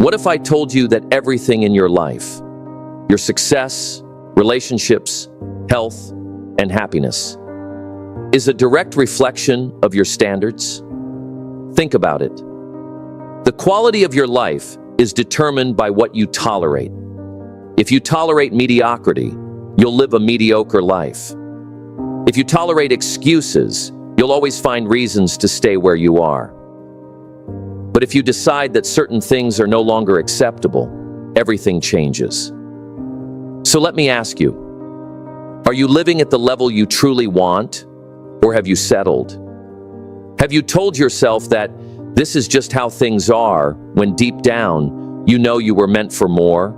What if I told you that everything in your life, your success, relationships, health, and happiness, is a direct reflection of your standards? Think about it. The quality of your life is determined by what you tolerate. If you tolerate mediocrity, you'll live a mediocre life. If you tolerate excuses, you'll always find reasons to stay where you are. But if you decide that certain things are no longer acceptable, everything changes. So let me ask you, are you living at the level you truly want, or have you settled? Have you told yourself that this is just how things are, when deep down, you know you were meant for more?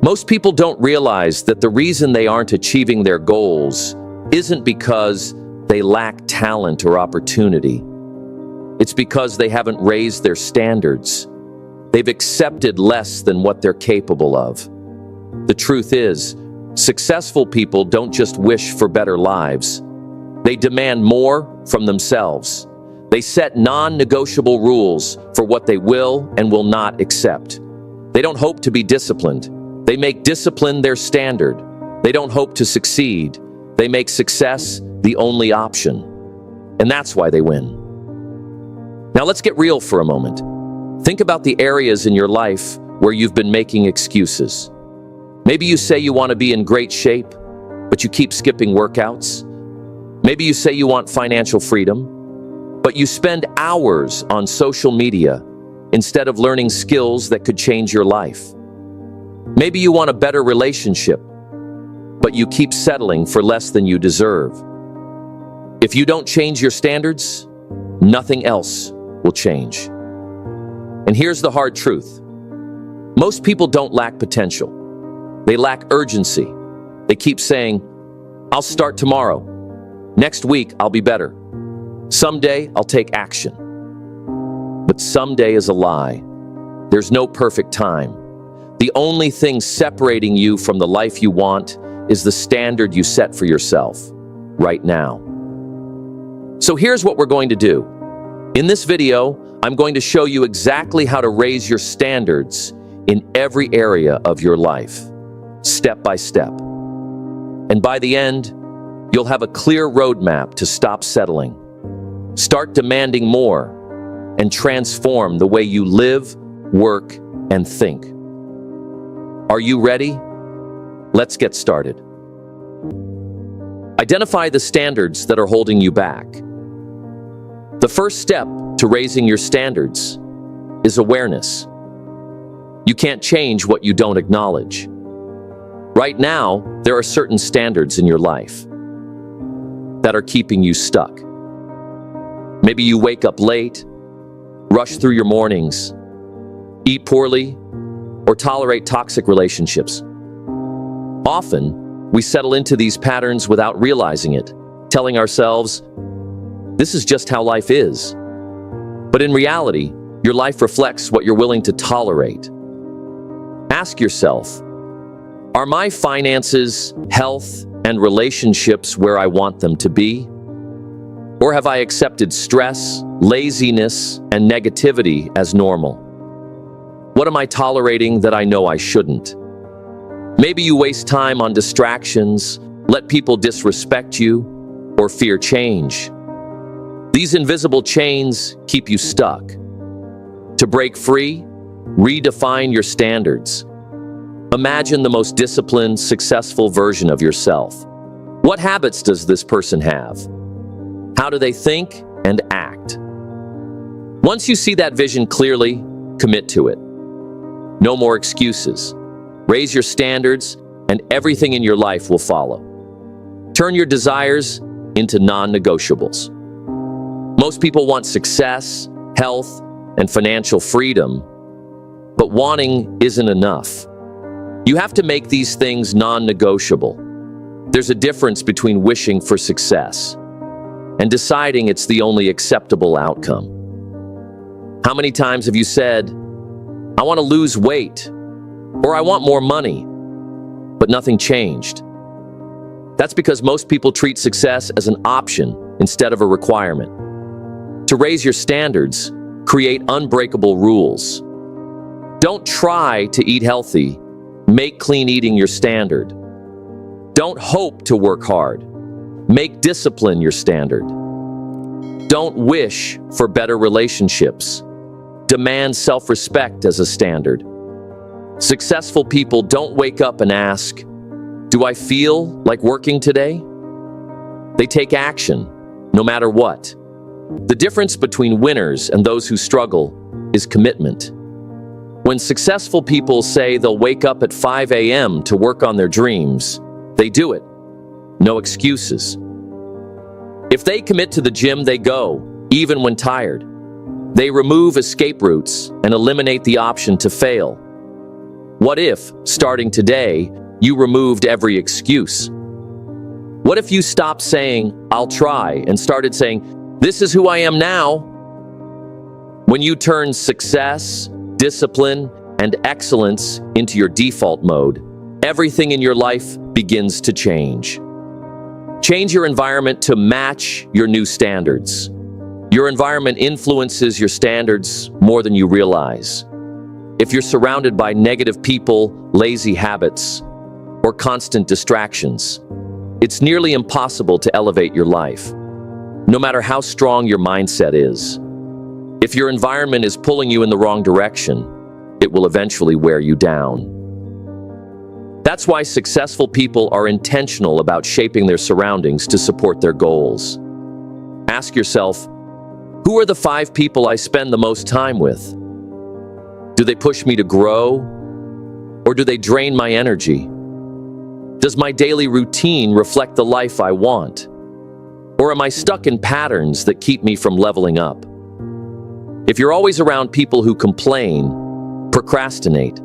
Most people don't realize that the reason they aren't achieving their goals isn't because they lack talent or opportunity. It's because they haven't raised their standards. They've accepted less than what they're capable of. The truth is, successful people don't just wish for better lives. They demand more from themselves. They set non-negotiable rules for what they will and will not accept. They don't hope to be disciplined. They make discipline their standard. They don't hope to succeed. They make success the only option. And that's why they win. Now let's get real for a moment. Think about the areas in your life where you've been making excuses. Maybe you say you want to be in great shape, but you keep skipping workouts. Maybe you say you want financial freedom, but you spend hours on social media instead of learning skills that could change your life. Maybe you want a better relationship, but you keep settling for less than you deserve. If you don't change your standards, nothing else will change. And here's the hard truth. Most people don't lack potential. They lack urgency. They keep saying, "I'll start tomorrow. Next week, I'll be better. Someday, I'll take action." But someday is a lie. There's no perfect time. The only thing separating you from the life you want is the standard you set for yourself right now. So here's what we're going to do. In this video, I'm going to show you exactly how to raise your standards in every area of your life, step by step. And by the end, you'll have a clear roadmap to stop settling, start demanding more, and transform the way you live, work, and think. Are you ready? Let's get started. Identify the standards that are holding you back. The first step to raising your standards is awareness. You can't change what you don't acknowledge. Right now, there are certain standards in your life that are keeping you stuck. Maybe you wake up late, rush through your mornings, eat poorly, or tolerate toxic relationships. Often, we settle into these patterns without realizing it, telling ourselves, "This is just how life is." But in reality, your life reflects what you're willing to tolerate. Ask yourself, are my finances, health, and relationships where I want them to be? Or have I accepted stress, laziness, and negativity as normal? What am I tolerating that I know I shouldn't? Maybe you waste time on distractions, let people disrespect you, or fear change. These invisible chains keep you stuck. To break free, redefine your standards. Imagine the most disciplined, successful version of yourself. What habits does this person have? How do they think and act? Once you see that vision clearly, commit to it. No more excuses. Raise your standards, and everything in your life will follow. Turn your desires into non-negotiables. Most people want success, health, and financial freedom, but wanting isn't enough. You have to make these things non-negotiable. There's a difference between wishing for success and deciding it's the only acceptable outcome. How many times have you said, "I want to lose weight," or "I want more money," but nothing changed? That's because most people treat success as an option instead of a requirement. To raise your standards, create unbreakable rules. Don't try to eat healthy. Make clean eating your standard. Don't hope to work hard. Make discipline your standard. Don't wish for better relationships. Demand self-respect as a standard. Successful people don't wake up and ask, "Do I feel like working today?" They take action, no matter what. The difference between winners and those who struggle is commitment. When successful people say they'll wake up at 5 a.m. to work on their dreams, they do it. No excuses. If they commit to the gym, they go, even when tired. They remove escape routes and eliminate the option to fail. What if, starting today, you removed every excuse? What if you stopped saying, "I'll try," and started saying, "This is who I am now"? When you turn success, discipline, and excellence into your default mode, everything in your life begins to change. Change your environment to match your new standards. Your environment influences your standards more than you realize. If you're surrounded by negative people, lazy habits, or constant distractions, it's nearly impossible to elevate your life, no matter how strong your mindset is. If your environment is pulling you in the wrong direction, it will eventually wear you down. That's why successful people are intentional about shaping their surroundings to support their goals. Ask yourself, who are the 5 people I spend the most time with? Do they push me to grow, or do they drain my energy? Does my daily routine reflect the life I want? Or am I stuck in patterns that keep me from leveling up? If you're always around people who complain, procrastinate,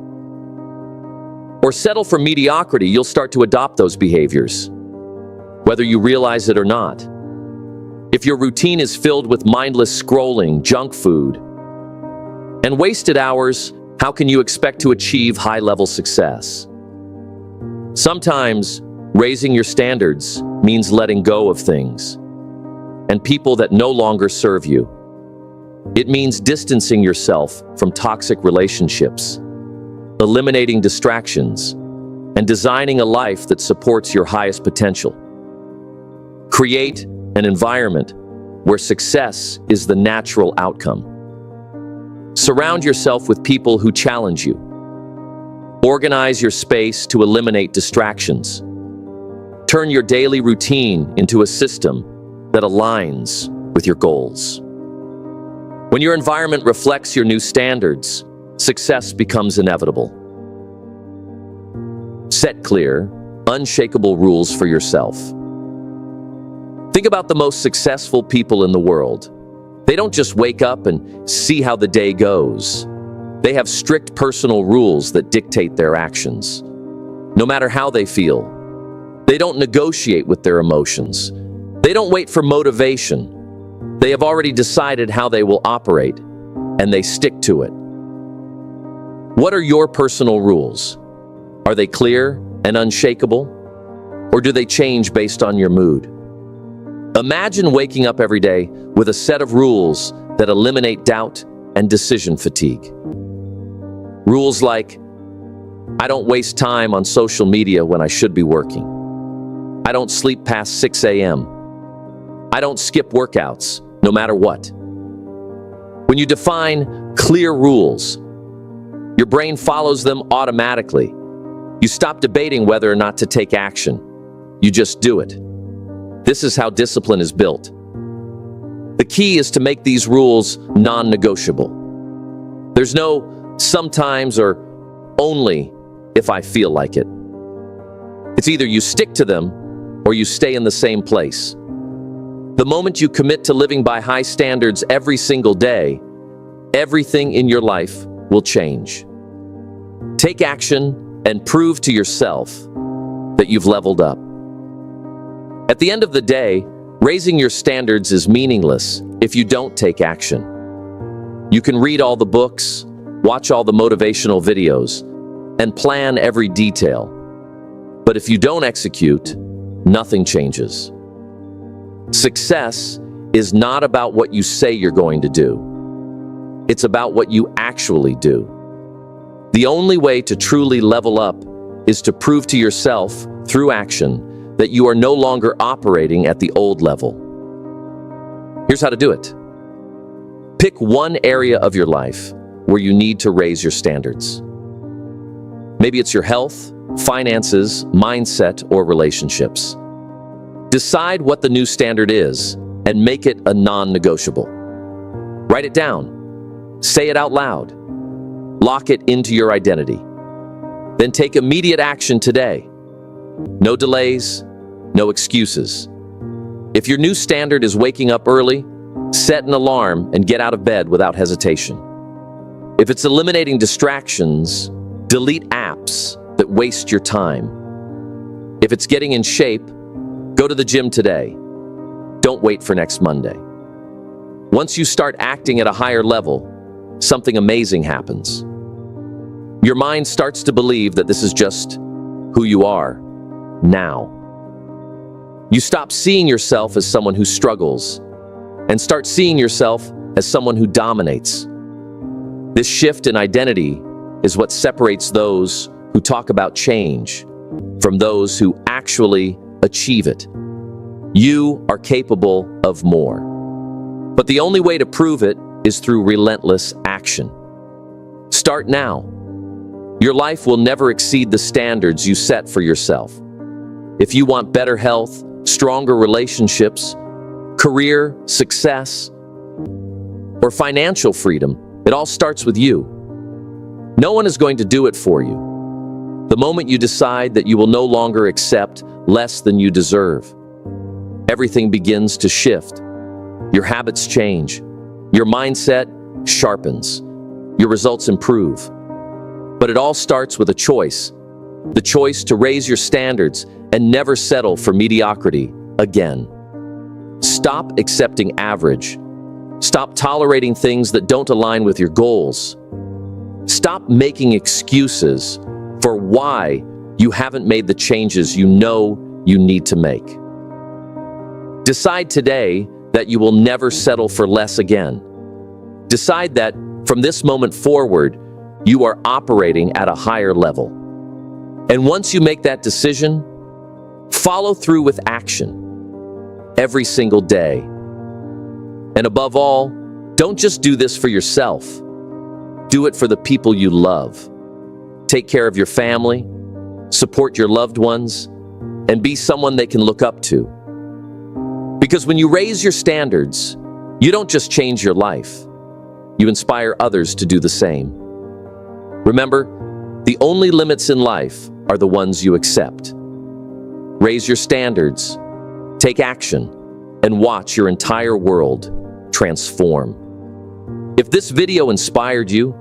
or settle for mediocrity, you'll start to adopt those behaviors, whether you realize it or not. If your routine is filled with mindless scrolling, junk food, and wasted hours, how can you expect to achieve high-level success? Sometimes, raising your standards means letting go of things and people that no longer serve you. It means distancing yourself from toxic relationships, eliminating distractions, and designing a life that supports your highest potential. Create an environment where success is the natural outcome. Surround yourself with people who challenge you. Organize your space to eliminate distractions. Turn your daily routine into a system that aligns with your goals. When your environment reflects your new standards, success becomes inevitable. Set clear, unshakable rules for yourself. Think about the most successful people in the world. They don't just wake up and see how the day goes. They have strict personal rules that dictate their actions. No matter how they feel, they don't negotiate with their emotions. They don't wait for motivation. They have already decided how they will operate, and they stick to it. What are your personal rules? Are they clear and unshakable? Or do they change based on your mood? Imagine waking up every day with a set of rules that eliminate doubt and decision fatigue. Rules like, I don't waste time on social media when I should be working. I don't sleep past 6 a.m. I don't skip workouts, no matter what. When you define clear rules, your brain follows them automatically. You stop debating whether or not to take action. You just do it. This is how discipline is built. The key is to make these rules non-negotiable. There's no sometimes or only if I feel like it. It's either you stick to them or you stay in the same place. The moment you commit to living by high standards every single day, everything in your life will change. Take action and prove to yourself that you've leveled up. At the end of the day, raising your standards is meaningless if you don't take action. You can read all the books, watch all the motivational videos, and plan every detail. But if you don't execute, nothing changes. Success is not about what you say you're going to do. It's about what you actually do. The only way to truly level up is to prove to yourself, through action, that you are no longer operating at the old level. Here's how to do it. Pick one area of your life where you need to raise your standards. Maybe it's your health, finances, mindset, or relationships. Decide what the new standard is and make it a non-negotiable. Write it down. Say it out loud. Lock it into your identity. Then take immediate action today. No delays, no excuses. If your new standard is waking up early, set an alarm and get out of bed without hesitation. If it's eliminating distractions, delete apps that waste your time. If it's getting in shape, go to the gym today. Don't wait for next Monday. Once you start acting at a higher level, something amazing happens. Your mind starts to believe that this is just who you are now. You stop seeing yourself as someone who struggles and start seeing yourself as someone who dominates. This shift in identity is what separates those who talk about change from those who actually achieve it. You are capable of more. But the only way to prove it is through relentless action. Start now. Your life will never exceed the standards you set for yourself. If you want better health, stronger relationships, career success, or financial freedom, it all starts with you. No one is going to do it for you. The moment you decide that you will no longer accept less than you deserve, everything begins to shift. Your habits change. Your mindset sharpens. Your results improve. But it all starts with a choice. The choice to raise your standards and never settle for mediocrity again. Stop accepting average. Stop tolerating things that don't align with your goals. Stop making excuses for why you haven't made the changes you know you need to make. Decide today that you will never settle for less again. Decide that from this moment forward, you are operating at a higher level. And once you make that decision, follow through with action every single day. And above all, don't just do this for yourself. Do it for the people you love. Take care of your family, support your loved ones, and be someone they can look up to. Because when you raise your standards, you don't just change your life, you inspire others to do the same. Remember, the only limits in life are the ones you accept. Raise your standards, take action, and watch your entire world transform. If this video inspired you,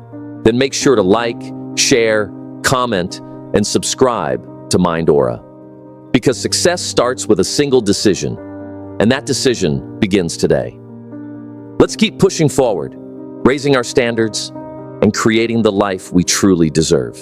then make sure to like, share, comment, and subscribe to Mind Aura. Because success starts with a single decision, and that decision begins today. Let's keep pushing forward, raising our standards, and creating the life we truly deserve.